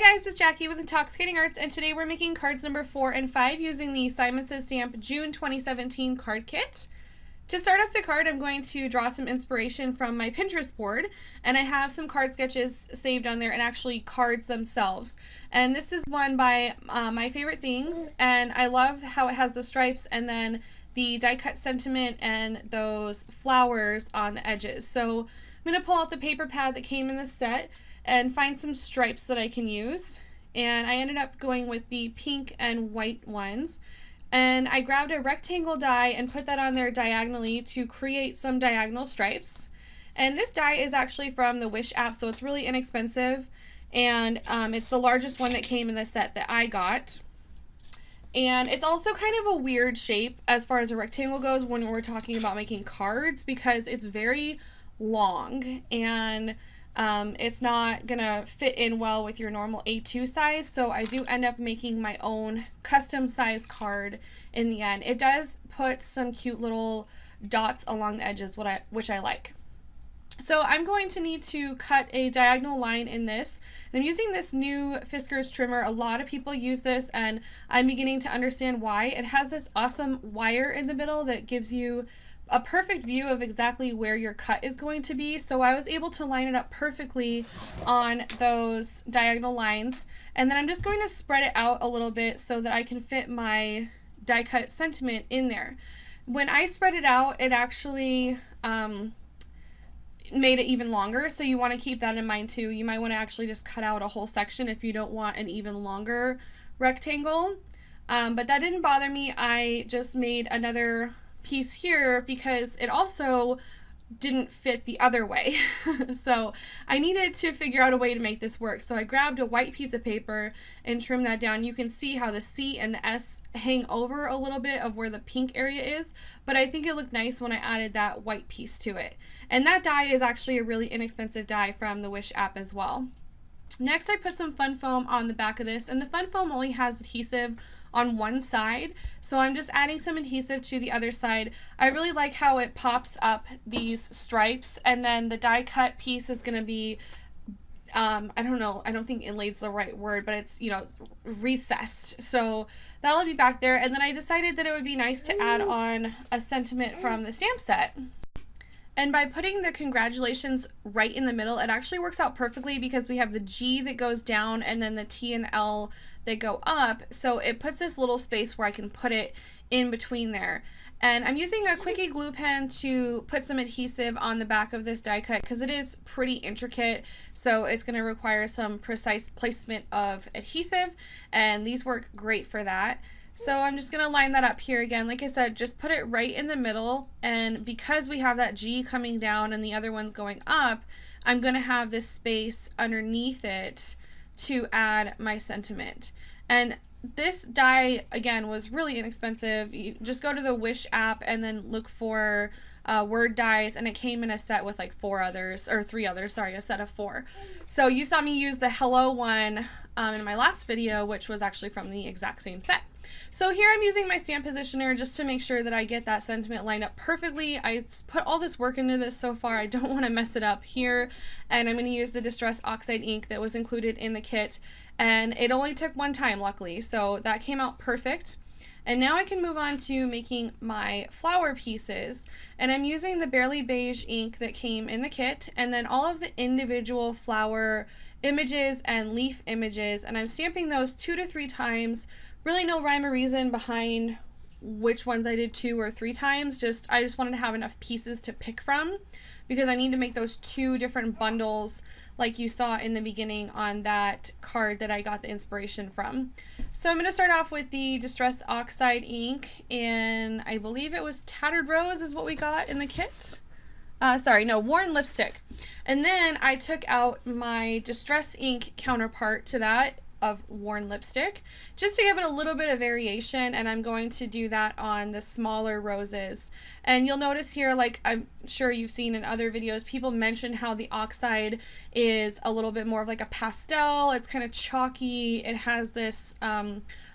Hi guys, it's Jackie with Intoxicating Arts, and today we're making cards number 4 and 5 using the Simon Says Stamp June 2017 card kit. To start off the card, I'm going to draw some inspiration from my Pinterest board, and I have some card sketches saved on there, and actually cards themselves. And this is one by My Favorite Things, and I love how it has the stripes and then the die cut sentiment and those flowers on the edges. So I'm going to pull out the paper pad that came in the set and find some stripes that I can use, and I ended up going with the pink and white ones, and I grabbed a rectangle die and put that on there diagonally to create some diagonal stripes. And this die is actually from the Wish app, so it's really inexpensive, and it's the largest one that came in the set that I got. And it's also kind of a weird shape as far as a rectangle goes when we're talking about making cards, because it's very long and it's not gonna fit in well with your normal A2 size, so I do end up making my own custom size card in the end. It does put some cute little dots along the edges, which I like. So I'm going to need to cut a diagonal line in this, and I'm using this new Fiskars trimmer. A lot of people use this, and I'm beginning to understand why. It has this awesome wire in the middle that gives you a perfect view of exactly where your cut is going to be, so I was able to line it up perfectly on those diagonal lines, and then I'm just going to spread it out a little bit so that I can fit my die cut sentiment in there. When I spread it out, it actually made it even longer, so you want to keep that in mind too. You might want to actually just cut out a whole section if you don't want an even longer rectangle, but that didn't bother me. I just made another piece here because it also didn't fit the other way. So I needed to figure out a way to make this work. So I grabbed a white piece of paper and trimmed that down. You can see how the C and the S hang over a little bit of where the pink area is, but I think it looked nice when I added that white piece to it. And that die is actually a really inexpensive die from the Wish app as well. Next, I put some fun foam on the back of this, and the fun foam only has adhesive on one side, so I'm just adding some adhesive to the other side. I really like how it pops up these stripes, and then the die cut piece is going to be I don't know, I don't think inlaid's the right word, but it's, you know, it's recessed, so that'll be back there. And then I decided that it would be nice to add on a sentiment from the stamp set. And by putting the congratulations right in the middle, it actually works out perfectly because we have the G that goes down and then the T and L that go up. So it puts this little space where I can put it in between there. And I'm using a quickie glue pen to put some adhesive on the back of this die cut because it is pretty intricate. So it's going to require some precise placement of adhesive, and these work great for that. So I'm just going to line that up here again. Like I said, just put it right in the middle, and because we have that G coming down and the other one's going up, I'm going to have this space underneath it to add my sentiment. And this die, again, was really inexpensive. You just go to the Wish app and then look for word dies, and it came in a set with like 3 others, sorry, a set of 4. So you saw me use the Hello one in my last video, which was actually from the exact same set. So here I'm using my stamp positioner just to make sure that I get that sentiment lined up perfectly. I put all this work into this so far, I don't want to mess it up here, and I'm going to use the Distress Oxide ink that was included in the kit, and it only took one time luckily, so that came out perfect. And now I can move on to making my flower pieces, and I'm using the Barely Beige ink that came in the kit, and then all of the individual flower images and leaf images, and I'm stamping those 2 to 3 times. Really no rhyme or reason behind which ones I did 2 or 3 times, I just wanted to have enough pieces to pick from because I need to make those 2 different bundles like you saw in the beginning on that card that I got the inspiration from. So I'm going to start off with the Distress Oxide ink, and I believe it was Tattered Rose is what we got in the kit. Sorry, no, Worn Lipstick. And then I took out my Distress ink counterpart to that of Worn Lipstick just to give it a little bit of variation, and I'm going to do that on the smaller roses. And you'll notice here, like I'm sure you've seen in other videos, people mention how the oxide is a little bit more of like a pastel. It's kind of chalky. It has this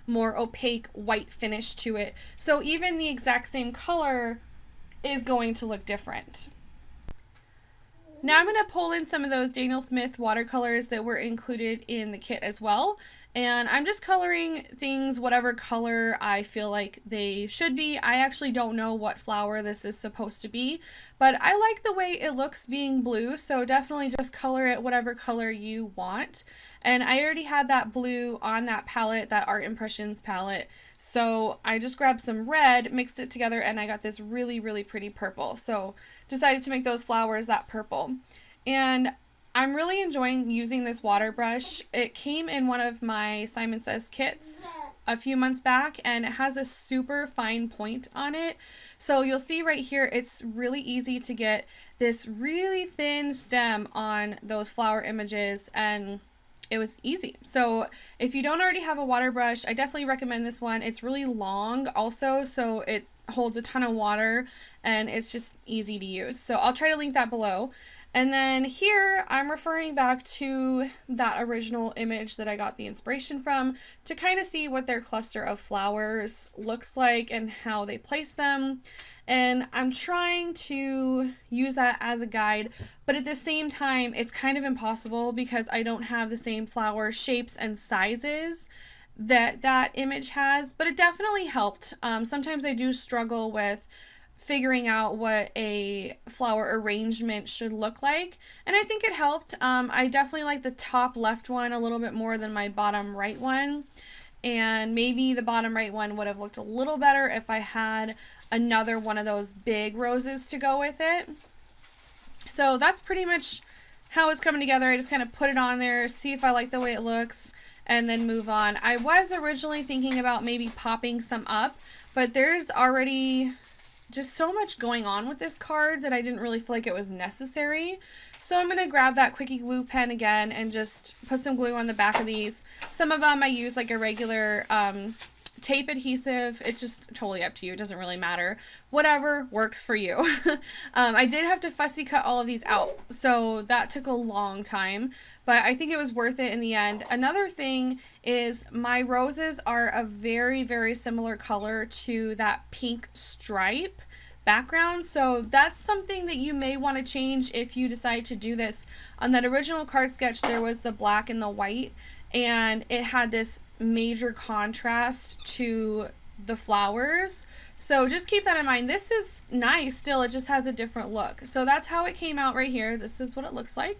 more opaque white finish to it. So even the exact same color is going to look different. Now I'm going to pull in some of those Daniel Smith watercolors that were included in the kit as well. And I'm just coloring things whatever color I feel like they should be. I actually don't know what flower this is supposed to be, but I like the way it looks being blue, so definitely just color it whatever color you want. And I already had that blue on that palette, that Art Impressions palette, so I just grabbed some red, mixed it together, and I got this really, really pretty purple. So decided to make those flowers that purple. And I'm really enjoying using this water brush. It came in one of my Simon Says kits a few months back, and it has a super fine point on it. So you'll see right here, it's really easy to get this really thin stem on those flower images, and it was easy. So if you don't already have a water brush, I definitely recommend this one. It's really long also, so it holds a ton of water and it's just easy to use. So I'll try to link that below. And then here I'm referring back to that original image that I got the inspiration from to kind of see what their cluster of flowers looks like and how they place them. And I'm trying to use that as a guide, but at the same time it's kind of impossible because I don't have the same flower shapes and sizes that that image has, but it definitely helped. Sometimes I do struggle with figuring out what a flower arrangement should look like, and I think it helped. I definitely like the top left one a little bit more than my bottom right one, and maybe the bottom right one would have looked a little better if I had another one of those big roses to go with it. So that's pretty much how it's coming together. I just kind of put it on there, see if I like the way it looks, and then move on. I was originally thinking about maybe popping some up, but there's already just so much going on with this card that I didn't really feel like it was necessary. So I'm going to grab that Quickie Glue pen again and just put some glue on the back of these. Some of them I use like a regular tape adhesive. It's just totally up to you. It doesn't really matter. Whatever works for you. I did have to fussy cut all of these out, so that took a long time, but I think it was worth it in the end. Another thing is my roses are a very, very similar color to that pink stripe background, so that's something that you may want to change if you decide to do this. On that original card sketch there was the black and the white, and it had this major contrast to the flowers, so just keep that in mind. This is nice still, it just has a different look. So that's how it came out right here. This is what it looks like.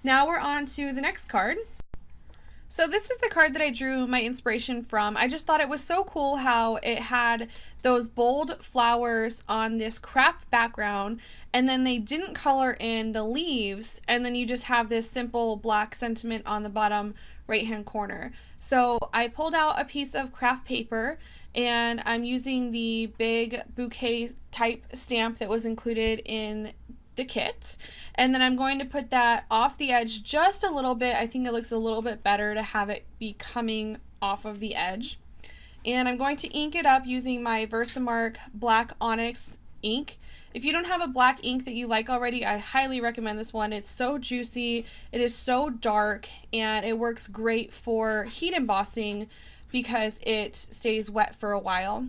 Now we're on to the next card. So this is the card that I drew my inspiration from. I just thought it was so cool how it had those bold flowers on this craft background, and then they didn't color in the leaves, and then you just have this simple black sentiment on the bottom right hand corner. So I pulled out a piece of craft paper, and I'm using the big bouquet type stamp that was included in the kit, and then I'm going to put that off the edge just a little bit. I think it looks a little bit better to have it be coming off of the edge, and I'm going to ink it up using my Versamark Black Onyx ink. If you don't have a black ink that you like already, I highly recommend this one. It's so juicy, it is so dark, and it works great for heat embossing because it stays wet for a while.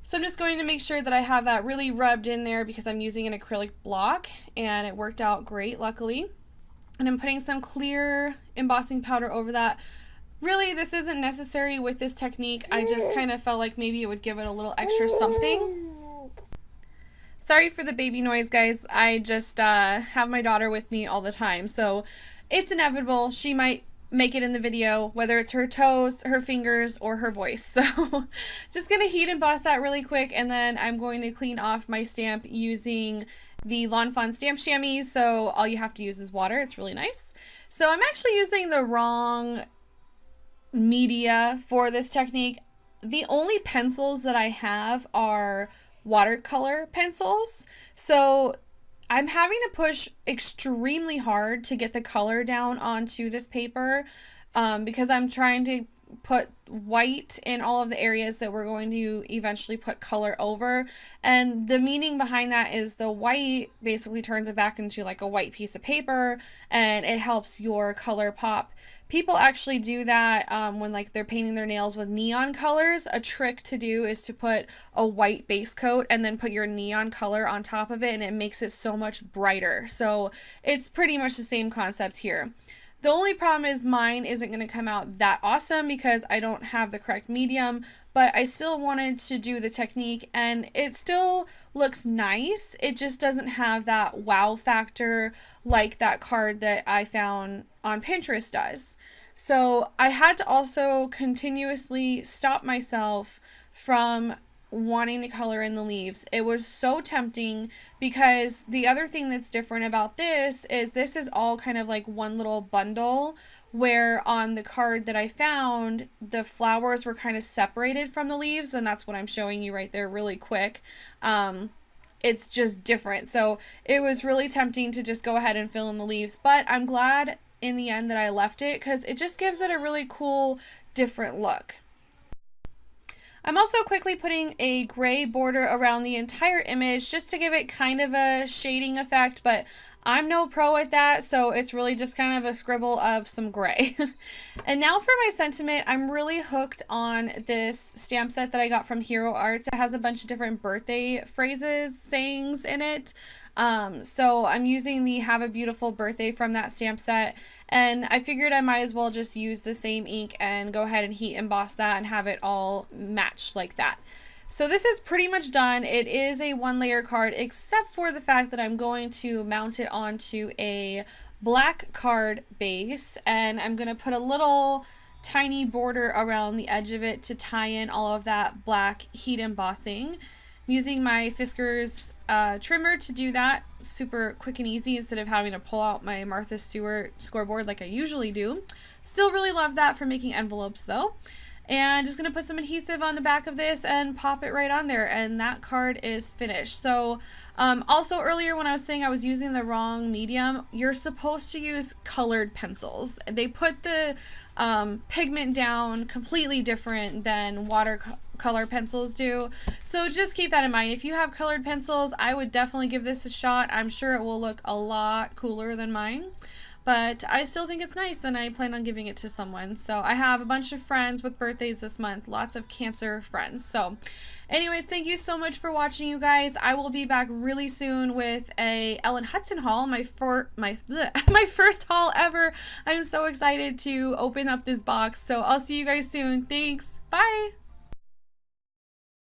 So I'm just going to make sure that I have that really rubbed in there because I'm using an acrylic block, and it worked out great, luckily. And I'm putting some clear embossing powder over that. Really, this isn't necessary with this technique. I just kind of felt like maybe it would give it a little extra something. Sorry for the baby noise, guys. I just have my daughter with me all the time, so it's inevitable. She might make it in the video, whether it's her toes, her fingers, or her voice. So just gonna heat emboss that really quick, and then I'm going to clean off my stamp using the Lawn Fawn stamp chamois. So all you have to use is water. It's really nice. So I'm actually using the wrong media for this technique. The only pencils that I have are watercolor pencils, so I'm having to push extremely hard to get the color down onto this paper. because I'm trying to put white in all of the areas that we're going to eventually put color over. And the meaning behind that is the white basically turns it back into like a white piece of paper, and it helps your color pop. People actually do that when like they're painting their nails with neon colors. A trick to do is to put a white base coat and then put your neon color on top of it, and it makes it so much brighter. So it's pretty much the same concept here. The only problem is mine isn't going to come out that awesome because I don't have the correct medium, but I still wanted to do the technique and it still looks nice. It just doesn't have that wow factor like that card that I found on Pinterest does. So I had to also continuously stop myself from wanting to color in the leaves. It was so tempting because the other thing that's different about this is all kind of like one little bundle, where on the card that I found the flowers were kind of separated from the leaves, and that's what I'm showing you right there really quick. It's just different. So it was really tempting to just go ahead and fill in the leaves, but I'm glad in the end that I left it because it just gives it a really cool different look. I'm also quickly putting a gray border around the entire image just to give it kind of a shading effect, but I'm no pro at that, so it's really just kind of a scribble of some gray. And now for my sentiment, I'm really hooked on this stamp set that I got from Hero Arts. It has a bunch of different birthday phrases, sayings in it. So I'm using the Have a Beautiful Birthday from that stamp set, and I figured I might as well just use the same ink and go ahead and heat emboss that and have it all match like that. So this is pretty much done. It is a 1-layer card, except for the fact that I'm going to mount it onto a black card base, and I'm going to put a little tiny border around the edge of it to tie in all of that black heat embossing. I'm using my Fiskars trimmer to do that, super quick and easy instead of having to pull out my Martha Stewart scoreboard like I usually do. Still really love that for making envelopes though. And just going to put some adhesive on the back of this and pop it right on there, and that card is finished. So also earlier when I was saying I was using the wrong medium, you're supposed to use colored pencils. They put the pigment down completely different than watercolor pencils do. So just keep that in mind. If you have colored pencils, I would definitely give this a shot. I'm sure it will look a lot cooler than mine. But I still think it's nice, and I plan on giving it to someone. So I have a bunch of friends with birthdays this month, lots of Cancer friends. So anyways, thank you so much for watching, you guys. I will be back really soon with a Ellen Hudson haul, my first haul ever. I'm so excited to open up this box. So I'll see you guys soon. Thanks. Bye.